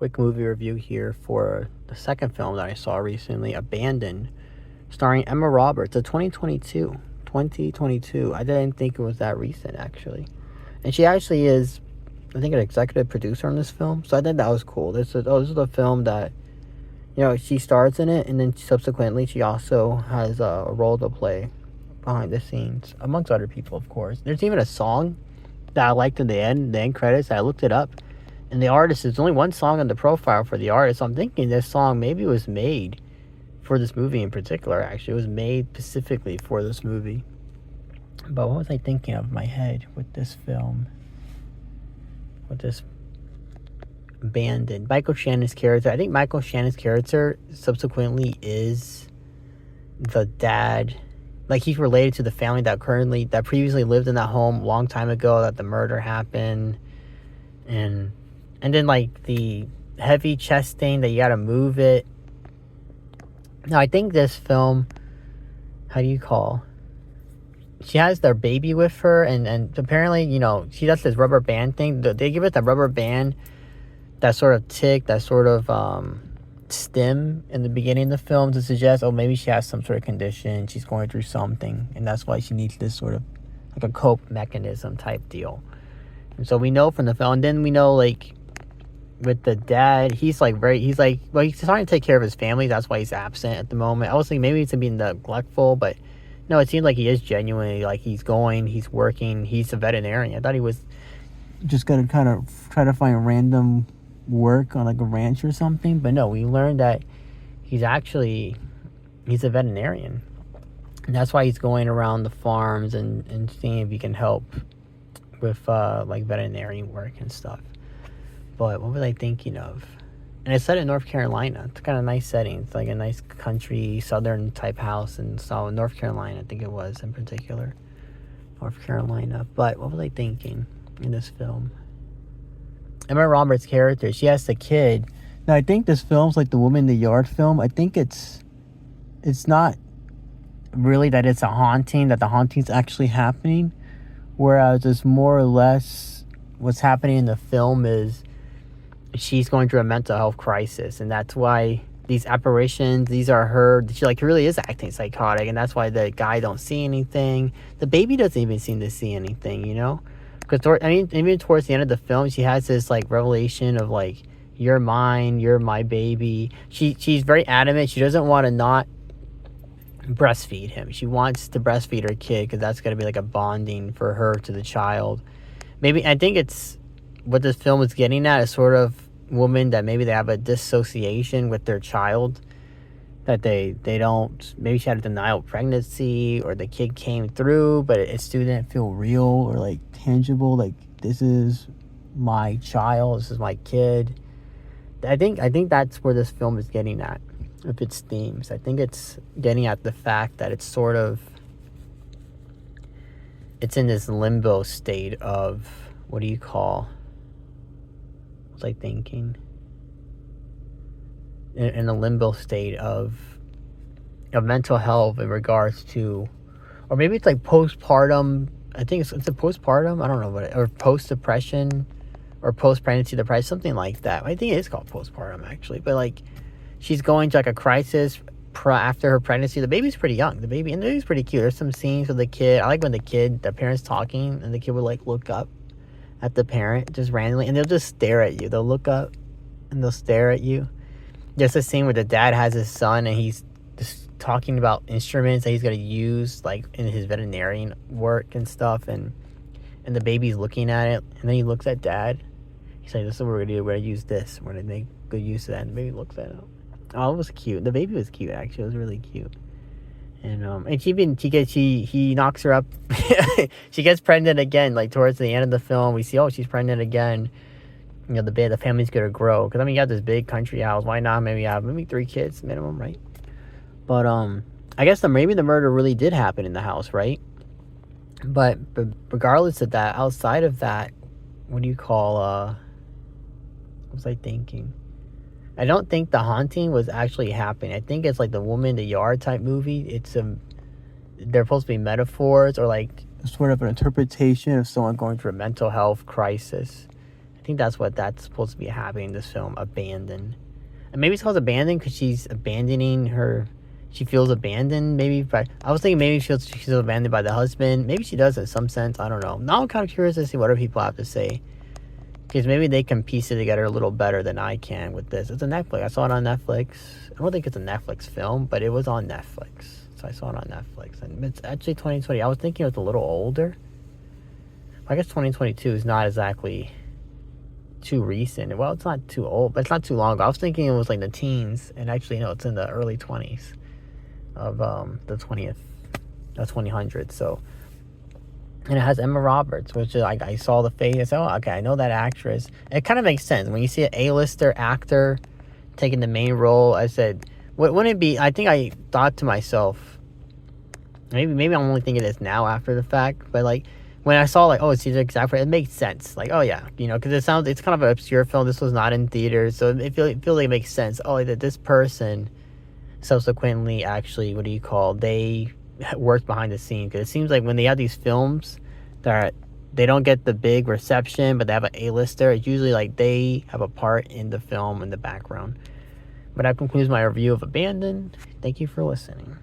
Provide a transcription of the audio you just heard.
quick movie review here for the second film that I saw recently, Abandoned, starring Emma Roberts, a 2022. I didn't think it was that recent, actually. And she actually is, I think, an executive producer on this film, so I think that was cool. This is a film that, she stars in it, and then subsequently she also has a role to play behind the scenes, amongst other people, of course. There's even a song that I liked in the end credits. I looked it up, and the artist, there's only one song on the profile for the artist. So I'm thinking this song maybe was made for this movie in particular. Actually, it was made specifically for this movie. But what was I thinking of in my head with this film? With this Abandoned, Michael Shannon's character. I think Michael Shannon's character subsequently is the dad. Like, he's related to the family that previously lived in that home a long time ago that the murder happened. And then, like, the heavy chest thing that you gotta move it. Now, I think this film, how do you call? She has their baby with her, and apparently, she does this rubber band thing. They give it that rubber band, that sort of tick, that sort of stem in the beginning of the film to suggest, maybe she has some sort of condition, she's going through something, and that's why she needs this sort of like a cope mechanism type deal. And so we know from the film, and then we know, like, with the dad, he's trying to take care of his family. That's why he's absent at the moment. I was thinking maybe he's being neglectful, but no, it seems like he is genuinely, like, he's working, he's a veterinarian. I thought he was just gonna kind of try to find random work on, like, a ranch or something, but no, we learned that he's a veterinarian, and that's why he's going around the farms and seeing if he can help with like veterinarian work and stuff. But what was I thinking of? And it's set in North Carolina. It's kind of nice setting. It's like a nice country southern type house in North Carolina, I think it was, in particular North Carolina. But what was I thinking in this film? Emma Roberts' character, she has the kid. Now, I think this film's like the Woman in the Yard film. I think it's not really that it's a haunting, that the haunting's actually happening. Whereas it's more or less what's happening in the film is she's going through a mental health crisis. And that's why these apparitions, these are her. She, like, really is acting psychotic. And that's why the guy don't see anything. The baby doesn't even seem to see anything, Because, even towards the end of the film, she has this, like, revelation of, like, you're mine, you're my baby. She's very adamant. She doesn't want to not breastfeed him. She wants to breastfeed her kid because that's going to be, like, a bonding for her to the child. Maybe, I think it's what this film is getting at is sort of women that maybe they have a dissociation with their child, that they don't, maybe she had a denial of pregnancy, or the kid came through but it still didn't feel real or, like, tangible, like, this is my child, this is my kid. I think that's where this film is getting at with its themes. I think it's getting at the fact that it's in this limbo state of, what do you call, was I thinking? In a limbo state of mental health in regards to, or maybe it's like postpartum. I think it's a postpartum. I don't know what, or post-depression, or post-pregnancy depression, something like that. I think it is called postpartum, actually. But, like, she's going to, like, a crisis after her pregnancy. The baby's pretty young. The baby's pretty cute. There's some scenes with the kid. I like when the parent's talking, and the kid would, like, look up at the parent just randomly, and they'll just stare at you. They'll look up and they'll stare at you. There's a scene where the dad has his son, and he's just talking about instruments that he's going to use, like, in his veterinarian work and stuff, and the baby's looking at it, and then he looks at dad. He's like, this is what we're going to do. We're going to use this. We're going to make good use of that. And the baby looks at it. Oh, it was cute. The baby was cute, actually. It was really cute. And he knocks her up. She gets pregnant again, like, towards the end of the film. We see, she's pregnant again. The family's going to grow. Because, you got this big country house. Why not maybe have 3 kids minimum, right? But, I guess maybe the murder really did happen in the house, right? But regardless of that, outside of that, what do you call, what was I thinking? I don't think the haunting was actually happening. I think it's like the Woman in the Yard type movie. They're supposed to be metaphors, or, like, sort of an interpretation of someone going through a mental health crisis. I think that's what that's supposed to be happening in this film, Abandoned. And maybe it's called Abandoned because she's abandoning her. She feels abandoned, maybe. But I was thinking maybe she's abandoned by the husband. Maybe she does in some sense. I don't know. Now I'm kind of curious to see what other people have to say, because maybe they can piece it together a little better than I can with this. It's a Netflix. I saw it on Netflix. I don't think it's a Netflix film, but it was on Netflix. So I saw it on Netflix. And it's actually 2020. I was thinking it was a little older. I guess 2022 is not exactly too recent. Well, it's not too old, but it's not too long ago. I was thinking it was like the teens, and actually, no, it's in the early 20s of the 2000s. So, and it has Emma Roberts, which is like, I saw the face. I said, oh, okay, I know that actress. It kind of makes sense when you see an A-lister actor taking the main role. I said, wouldn't it be? I think I thought to myself, maybe I'm only thinking this now after the fact, but like when I saw like, oh, it's Cedric Zafra, it makes sense. Like, oh yeah, because it's kind of an obscure film. This was not in theaters, so it feels like it makes sense. Oh, that this person subsequently actually, they worked behind the scenes, because it seems like when they have these films that they don't get the big reception, but they have an A-lister, it's usually like they have a part in the film in the background. But that concludes my review of Abandoned. Thank you for listening.